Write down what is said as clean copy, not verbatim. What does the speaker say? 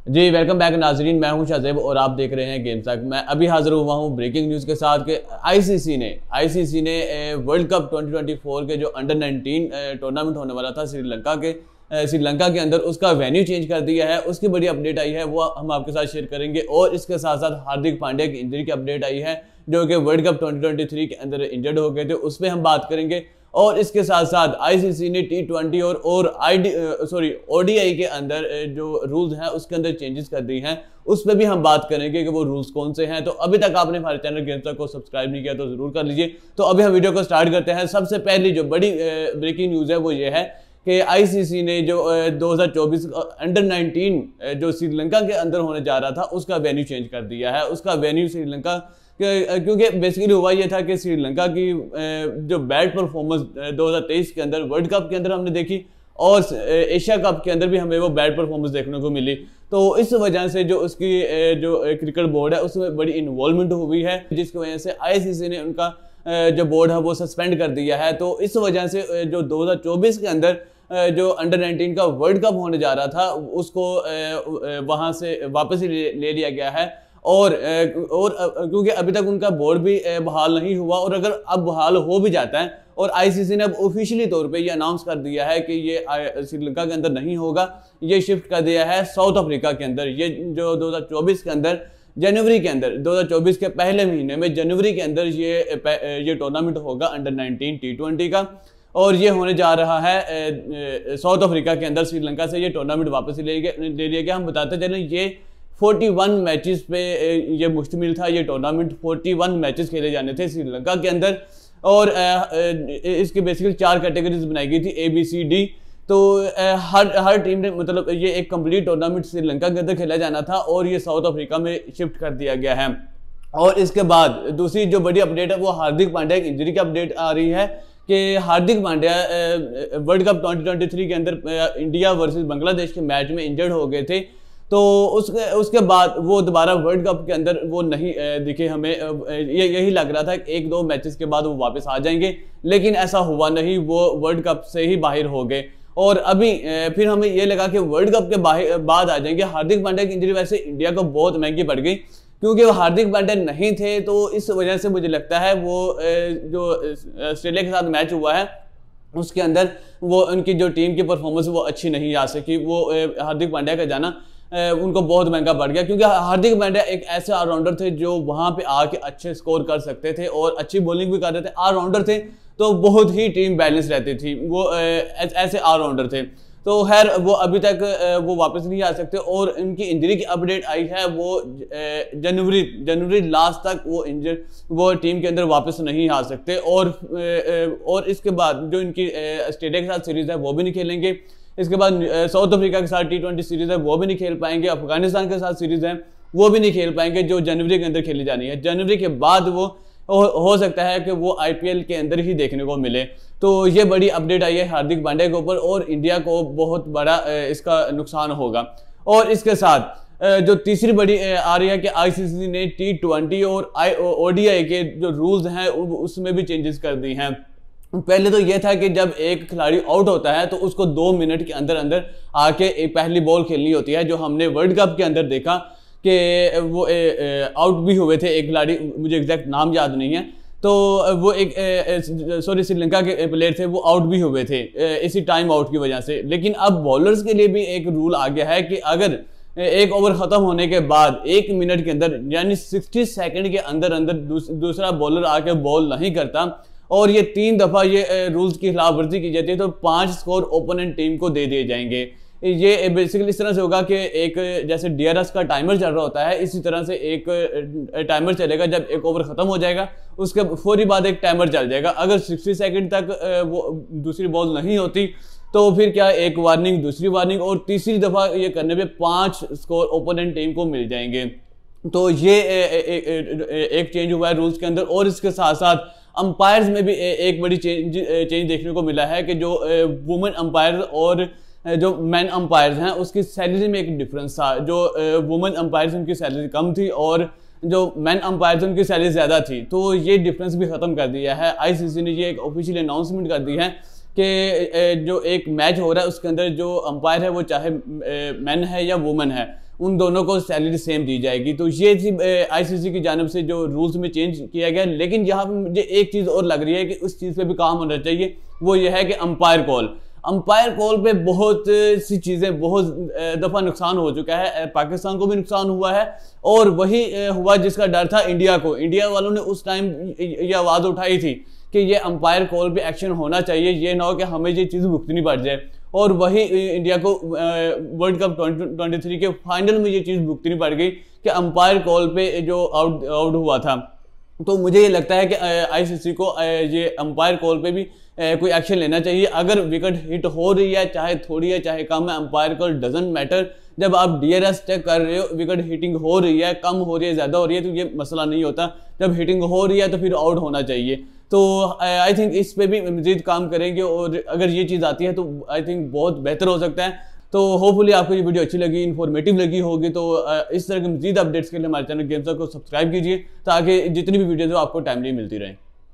जी welcome back नाजरीन, मैं हूं शाहजेब और आप देख रहे हैं गेम्स तक। मैं अभी हाजिर हुआ हूं ब्रेकिंग न्यूज़ के साथ कि आईसीसी ने वर्ल्ड कप 2024 के जो अंडर 19 टूर्नामेंट होने वाला था श्रीलंका के अंदर, उसका वेन्यू चेंज कर दिया है। उसकी बड़ी अपडेट आई है, वो हम आपके साथ शेयर करेंगे। और इसके साथ साथ हार्दिक पांड्या की इंजरी की अपडेट आई है, जो कि वर्ल्ड कप 2023 के अंदर इंजर्ड हो गए थे, उस पर हम बात करेंगे। और इसके साथ साथ आईसीसी ने T20 और ओडीआई के अंदर जो रूल्स हैं उसके अंदर चेंजेस कर दी हैं, उस पर भी हम बात करेंगे कि वो रूल्स कौन से हैं। तो अभी तक आपने हमारे चैनल गेम्स तक को सब्सक्राइब नहीं किया तो जरूर कर लीजिए। तो अभी हम वीडियो को स्टार्ट करते हैं। सबसे पहली जो बड़ी ब्रेकिंग न्यूज़ है वो ये है कि आईसीसी ने जो 2024 अंडर 19 जो श्रीलंका के अंदर होने जा रहा था उसका वेन्यू चेंज कर दिया है। उसका वेन्यू श्रीलंका, क्योंकि बेसिकली हुआ ये था कि श्रीलंका की जो बैड परफॉर्मेंस 2023 के अंदर वर्ल्ड कप के अंदर हमने देखी और एशिया कप के अंदर भी हमें वो बैड परफॉर्मेंस देखने को मिली। तो इस वजह से जो उसकी जो क्रिकेट बोर्ड है उसमें बड़ी इन्वॉल्वमेंट हुई है, जिसकी वजह से आईसीसी ने उनका जो बोर्ड है वो सस्पेंड कर दिया है। तो इस वजह से जो 2024 के अंदर जो अंडर 19 का वर्ल्ड कप होने जा रहा था उसको वहाँ से वापस ही ले लिया गया है। और क्योंकि अभी तक उनका बोर्ड भी बहाल नहीं हुआ, और अगर अब बहाल हो भी जाता है और आईसीसी ने अब ऑफिशियली तौर पे ये अनाउंस कर दिया है कि ये श्रीलंका के अंदर नहीं होगा, ये शिफ्ट कर दिया है साउथ अफ्रीका के अंदर। ये जो 2024 के अंदर जनवरी के अंदर 2024 के पहले महीने में जनवरी के अंदर ये टूर्नामेंट होगा अंडर 19 T20 का, और ये होने जा रहा है साउथ अफ्रीका के अंदर। श्रीलंका से ये टूर्नामेंट वापस ले लिया गया। हम बताते चलें ये 41 मैचेस पे ये मुश्तमिल था। ये टूर्नामेंट 41 मैचेस खेले जाने थे श्रीलंका के अंदर, और इसकी बेसिकली 4 कैटेगरीज बनाई गई थी ABCD। तो हर टीम ने, मतलब ये एक कंप्लीट टूर्नामेंट श्रीलंका के अंदर खेला जाना था और ये साउथ अफ्रीका में शिफ्ट कर दिया गया है। और इसके बाद दूसरी जो बड़ी अपडेट है वो हार्दिक पांड्या की इंजरी की अपडेट आ रही है कि हार्दिक पांड्या वर्ल्ड कप 2023 के अंदर इंडिया वर्सेस बांग्लादेश के मैच में इंजर्ड हो गए थे। तो उसके बाद वो दोबारा वर्ल्ड कप के अंदर वो नहीं दिखे। हमें यही लग रहा था कि 1-2 मैचेस के बाद वो वापस आ जाएंगे, लेकिन ऐसा हुआ नहीं। वो वर्ल्ड कप से ही बाहर हो गए और अभी फिर हमें ये लगा कि वर्ल्ड कप के बाद आ जाएंगे। हार्दिक पांड्या की इंजरी वैसे इंडिया को बहुत महंगी पड़ गई, क्योंकि वो हार्दिक पांड्या नहीं थे। तो इस वजह से मुझे लगता है वो जो ऑस्ट्रेलिया के साथ मैच हुआ है उसके अंदर वो उनकी जो टीम की परफॉर्मेंस वो अच्छी नहीं आ सकी। वो हार्दिक पांड्या का जाना उनको बहुत महंगा पड़ गया, क्योंकि हार्दिक पांड्या एक ऐसे ऑलराउंडर थे जो वहां पे आके अच्छे स्कोर कर सकते थे और अच्छी बॉलिंग भी कर रहे थे। ऑलराउंडर थे तो बहुत ही टीम बैलेंस रहती थी। वो ऐसे ऑलराउंडर थे। तो खैर वो अभी तक वो वापस नहीं आ सकते, और इनकी इंजरी की अपडेट आई है वो जनवरी लास्ट तक वो टीम के अंदर वापस नहीं आ सकते। और इसके बाद जो इनकी ऑस्ट्रेलिया के साथ सीरीज है वो भी नहीं खेलेंगे। इसके बाद साउथ अफ्रीका के साथ T20 सीरीज है वो भी नहीं खेल पाएंगे। अफगानिस्तान के साथ सीरीज है वो भी नहीं खेल पाएंगे, जो जनवरी के अंदर खेली जानी है। जनवरी के बाद वो हो सकता है कि वो IPL के अंदर ही देखने को मिले। तो ये बड़ी अपडेट आई है हार्दिक पांड्या के ऊपर, और इंडिया को बहुत बड़ा इसका नुकसान होगा। और इसके साथ जो तीसरी बड़ी आ रही है कि आईसीसी ने T20 और ODI के जो रूल्स हैं उसमें भी चेंजेस कर दी हैं। पहले तो यह था कि जब एक खिलाड़ी आउट होता है तो उसको 2 मिनट के अंदर अंदर आके एक पहली बॉल खेलनी होती है, जो हमने वर्ल्ड कप के अंदर देखा कि वो आउट भी हुए थे एक खिलाड़ी, मुझे एग्जैक्ट नाम याद नहीं है। तो वो श्रीलंका के प्लेयर थे, वो आउट भी हुए थे इसी टाइम आउट की वजह से। लेकिन अब बॉलर्स के लिए भी एक रूल आ गया है कि अगर एक ओवर खत्म होने के बाद 1 मिनट के अंदर यानी 60 सेकंड के अंदर अंदर दूसरा बॉलर आके बॉल नहीं करता और ये 3 दफा ये रूल्स की खिलाफवर्जी की जाती है, तो 5 स्कोर ओपोनेंट टीम को दे दिए जाएंगे। ये बेसिकली इस तरह से होगा कि एक जैसे DRS का टाइमर चल रहा होता है, इसी तरह से एक टाइमर चलेगा। जब एक ओवर खत्म हो जाएगा उसके फौरी बाद एक टाइमर चल जाएगा। अगर 60 सेकंड तक वो दूसरी बॉल नहीं होती तो फिर क्या, एक वार्निंग, दूसरी वार्निंग, और तीसरी दफा ये करने पे 5 स्कोर ओपोनेंट टीम को मिल जाएंगे। तो ये एक चेंज हुआ है रूल्स के अंदर। और इसके साथ साथ अंपायर्स में भी एक बड़ी चेंज देखने को मिला है कि जो वुमेन अंपायर और जो मैन अंपायर्स हैं उसकी सैलरी में एक डिफरेंस था। जो वुमेन अंपायर्स उनकी सैलरी कम थी और जो मैन अंपायर्स उनकी सैलरी ज़्यादा थी। तो ये डिफरेंस भी ख़त्म कर दिया है। आईसीसी ने ये एक ऑफिशियल अनाउंसमेंट कर दी है कि जो एक मैच हो रहा है उसके अंदर जो अंपायर है वो चाहे मैन है या वुमेन है, उन दोनों को सैलरी सेम दी जाएगी। तो ये थी आईसीसी की जानिब से जो रूल्स में चेंज किया गया। लेकिन यहाँ पे मुझे एक चीज़ और लग रही है कि उस चीज़ पे भी काम होना चाहिए, वो ये है कि अंपायर कॉल पे बहुत सी चीज़ें बहुत दफ़ा नुकसान हो चुका है। पाकिस्तान को भी नुकसान हुआ है और वही हुआ जिसका डर था इंडिया को। इंडिया वालों ने उस टाइम ये आवाज़ उठाई थी कि ये अंपायर कॉल पे एक्शन होना चाहिए, ये ना हो कि हमें ये चीज़ भुगतनी पड़ जाए। और वही इंडिया को वर्ल्ड कप 2023 के फाइनल में ये चीज़ भुगतनी पड़ गई कि अंपायर कॉल पे जो आउट हुआ था। तो मुझे ये लगता है कि आईसीसी को ये अंपायर कॉल पे भी कोई एक्शन लेना चाहिए। अगर विकेट हिट हो रही है, चाहे थोड़ी है चाहे कम है, अंपायर कॉल डजंट मैटर। जब आप डीआरएस चेक कर रहे हो, विकेट हिटिंग हो रही है, कम हो रही है, ज़्यादा हो रही है, तो ये मसला नहीं होता। जब हिटिंग हो रही है तो फिर आउट होना चाहिए। तो आई थिंक इस पे भी मज़ीद काम करेंगे और अगर ये चीज़ आती है तो आई थिंक बहुत बेहतर हो सकता है। तो होपफुली आपको ये वीडियो अच्छी लगी, इन्फॉर्मेटिव लगी होगी। तो इस तरह के मज़ीद अपडेट्स के लिए हमारे चैनल गेम्स को सब्सक्राइब कीजिए ताकि जितनी भी वीडियोज़ हो आपको टाइमली मिलती रहें।